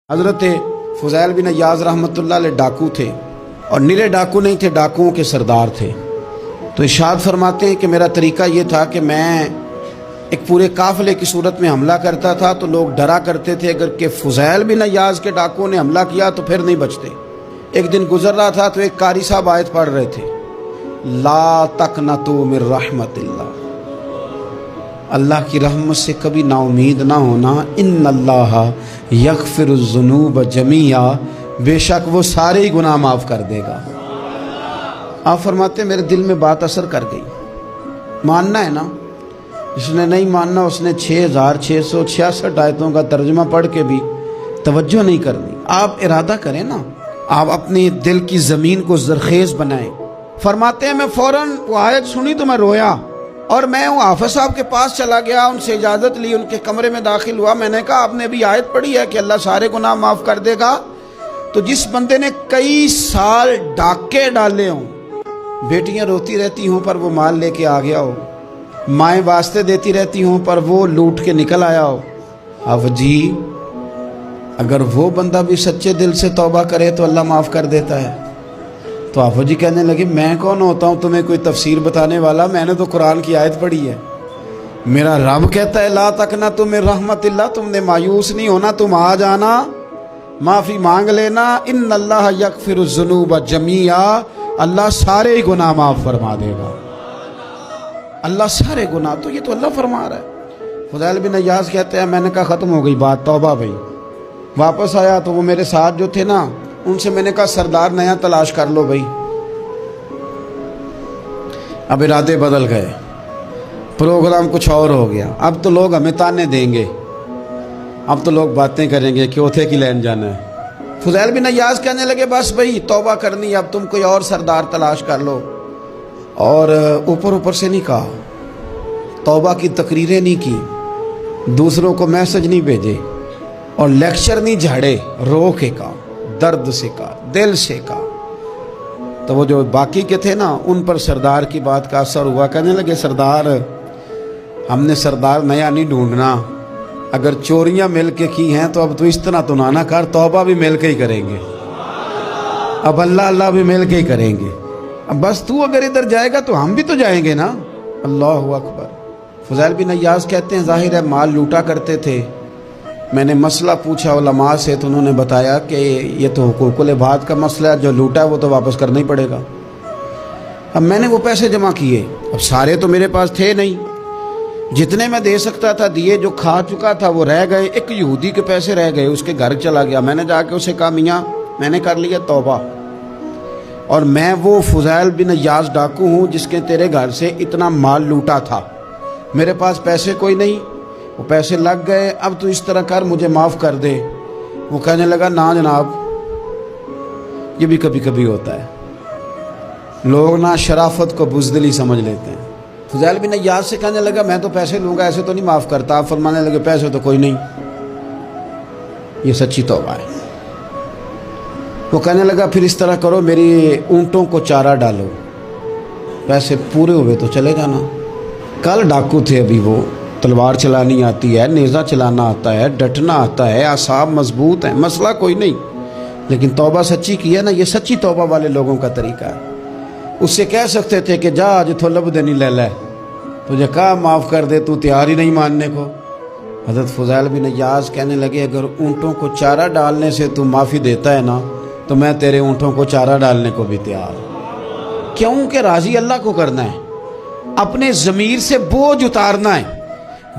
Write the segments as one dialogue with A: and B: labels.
A: حضرت فضیل بن عیاض رحمۃ اللہ علیہ ڈاکو تھے، اور نرے ڈاکو نہیں تھے، ڈاکوؤں کے سردار تھے۔ تو ارشاد فرماتے ہیں کہ میرا طریقہ یہ تھا کہ میں ایک پورے قافلے کی صورت میں حملہ کرتا تھا تو لوگ ڈرا کرتے تھے اگر کہ فضیل بن عیاض کے ڈاکوؤں نے حملہ کیا تو پھر نہیں بچتے۔ ایک دن گزر رہا تھا تو ایک قاری صاحب آیت پڑھ رہے تھے، لا تقنطوا من رحمت اللہ، اللہ کی رحمت سے کبھی نا امید نہ ہونا، ان اللہ یغفر الذنوب جمیعا، بے شک وہ سارے ہی گناہ معاف کر دے گا۔ آپ فرماتے ہیں میرے دل میں بات اثر کر گئی، ماننا ہے نا۔ جس نے نہیں ماننا اس نے 6666 آیتوں کا ترجمہ پڑھ کے بھی توجہ نہیں کرنی۔ آپ ارادہ کریں نا، آپ اپنی دل کی زمین کو زرخیز بنائیں۔ فرماتے ہیں میں فوراً وہ آیت سنی تو میں رویا، اور میں وہ حافظ صاحب کے پاس چلا گیا، ان سے اجازت لی، ان کے کمرے میں داخل ہوا۔ میں نے کہا آپ نے ابھی آیت پڑھی ہے کہ اللہ سارے گناہ معاف کر دے گا؟ تو جس بندے نے کئی سال ڈاکے ڈالے ہوں، بیٹیاں روتی رہتی ہوں پر وہ مال لے کے آ گیا ہو، مائیں واسطے دیتی رہتی ہوں پر وہ لوٹ کے نکل آیا ہو، اب جی اگر وہ بندہ بھی سچے دل سے توبہ کرے تو اللہ معاف کر دیتا ہے۔ تو آفو جی کہنے لگے میں کون ہوتا ہوں تمہیں کوئی تفسیر بتانے والا، میں نے تو قرآن کی آیت پڑھی ہے، میرا رب کہتا ہے لا تقنطوا من رحمت اللہ، تم نے مایوس نہیں ہونا، تم آ جانا، معافی مانگ لینا، ان اللہ یغفر الذنوب جمیعا، اللہ سارے ہی گناہ معاف فرما دے گا، اللہ سارے گناہ۔ تو یہ تو اللہ فرما رہا ہے۔ فضیل بن عیاض کہتے ہیں میں نے کہا ختم ہو گئی بات، توبہ بھائی۔ واپس آیا تو وہ میرے ساتھ جو تھے نا، ان سے میں نے کہا سردار نیا تلاش کر لو بھائی۔ اب ارادے بدل گئے، پروگرام کچھ اور ہو گیا۔ اب تو لوگ ہمیں تانے دیں گے، اب تو لوگ باتیں کریں گے کہ اوتھے کی لین جانا ہے۔ فضیل بن عیاض کہنے لگے بس بھائی توبہ کرنی، اب تم کوئی اور سردار تلاش کر لو۔ اور اوپر سے نہیں کہا، توبہ کی تقریریں نہیں کی، دوسروں کو میسج نہیں بھیجے، اور لیکچر نہیں جھاڑے، رو کے کہا، درد سے کہا، دل سے کہا۔ تو وہ جو باقی کے تھے نا، ان پر سردار کی بات کا اثر ہوا، کہنے لگے سردار ہم نے سردار نیا نہیں ڈھونڈنا، اگر چوریاں مل کے کی ہیں تو اب تو اس طرح تو نہ کر، توبہ بھی مل کے ہی کریں گے، اب اللہ بھی مل کے ہی کریں گے، اب بس تو اگر ادھر جائے گا تو ہم بھی تو جائیں گے نا۔ اللہ اکبر۔ فضیل بن عیاض کہتے ہیں ظاہر ہے مال لوٹا کرتے تھے، میں نے مسئلہ پوچھا علماء سے تو انہوں نے بتایا کہ یہ تو حقوق العباد کا مسئلہ ہے، جو لوٹا ہے وہ تو واپس کرنا ہی پڑے گا۔ اب میں نے وہ پیسے جمع کیے، اب سارے تو میرے پاس تھے نہیں، جتنے میں دے سکتا تھا دیے، جو کھا چکا تھا وہ رہ گئے۔ ایک یہودی کے پیسے رہ گئے، اس کے گھر چلا گیا، میں نے جا کے اسے کہا میاں میں نے کر لیا توبہ، اور میں وہ فضیل بن عیاض ڈاکو ہوں جس کے تیرے گھر سے اتنا مال لوٹا تھا، میرے پاس پیسے کوئی نہیں، وہ پیسے لگ گئے، اب تو اس طرح کر مجھے معاف کر دے۔ وہ کہنے لگا نا جناب، یہ بھی کبھی کبھی ہوتا ہے، لوگ نا شرافت کو بزدلی سمجھ لیتے ہیں۔ فضیل بن عیاض سے کہنے لگا میں تو پیسے لوں گا، ایسے تو نہیں معاف کرتا۔ آپ فرمانے لگے پیسے تو کوئی نہیں، یہ سچی توبہ ہے۔ وہ کہنے لگا پھر اس طرح کرو، میری اونٹوں کو چارہ ڈالو، پیسے پورے ہوئے تو چلے جانا۔ کل ڈاکو تھے، ابھی وہ تلوار چلانی آتی ہے، نیزہ چلانا آتا ہے، ڈٹنا آتا ہے، اعصاب مضبوط ہیں، مسئلہ کوئی نہیں، لیکن توبہ سچی کی ہے نا، یہ سچی توبہ والے لوگوں کا طریقہ ہے۔ اس سے کہہ سکتے تھے کہ جا آج تو لب دینی لے لے، تجھے کہا معاف کر دے، تو تیار ہی نہیں ماننے کو۔ حضرت فضیل بن عیاض کہنے لگے اگر اونٹوں کو چارہ ڈالنے سے تو معافی دیتا ہے نا، تو میں تیرے اونٹوں کو چارہ ڈالنے کو بھی تیار ہوں۔ کیوں کہ راضی اللہ کو کرنا ہے، اپنے ضمیر سے بوجھ اتارنا ہے،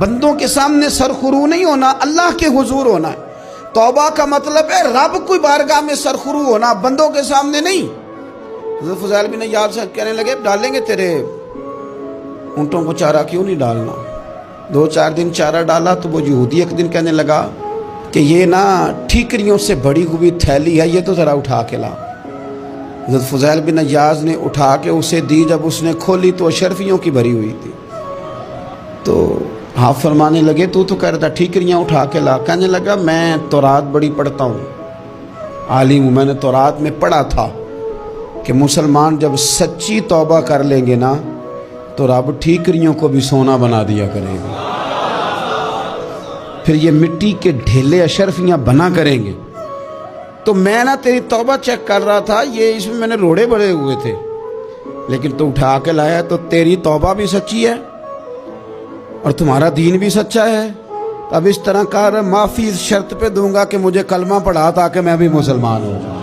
A: بندوں کے سامنے سرخرو نہیں ہونا، اللہ کے حضور ہونا ہے۔ توبہ کا مطلب ہے رب کوئی بارگاہ میں سرخرو ہونا، بندوں کے سامنے نہیں۔ حضرت فضیل بن عیاض سے کہنے لگے ڈالیں گے تیرے اونٹوں کو چارہ، کیوں نہیں ڈالنا۔ 2-4 دن چارہ ڈالا تو وہ یہودی ایک دن کہنے لگا کہ یہ نا ٹھیکریوں سے بڑی ہوئی تھیلی ہے، یہ تو ذرا اٹھا کے لا۔ حضرت فضیل بن عیاض نے اٹھا کے اسے دی، جب اس نے کھولی تو اشرفیوں کی بھری ہوئی تھی۔ تو آپ فرمانے لگے تو کہہ رہا تھا ٹھیکریاں اٹھا کے لا۔ کہنے لگا میں تورات بڑی پڑھتا ہوں، عالم ہوں، میں نے تورات میں پڑھا تھا کہ مسلمان جب سچی توبہ کر لیں گے نا تو رب ٹھیکریوں کو بھی سونا بنا دیا کرے گا، پھر یہ مٹی کے ڈھیلے اشرفیاں بنا کریں گے۔ تو میں نا تیری توبہ چیک کر رہا تھا, یہ اس میں میں نے روڑے بڑے ہوئے تھے, لیکن تو اٹھا کے لایا, تو تیری توبہ بھی سچی ہے اور تمہارا دین بھی سچا ہے. اب اس طرح کر, معافی اس شرط پہ دوں گا کہ مجھے کلمہ پڑھا تاکہ میں بھی مسلمان ہوں.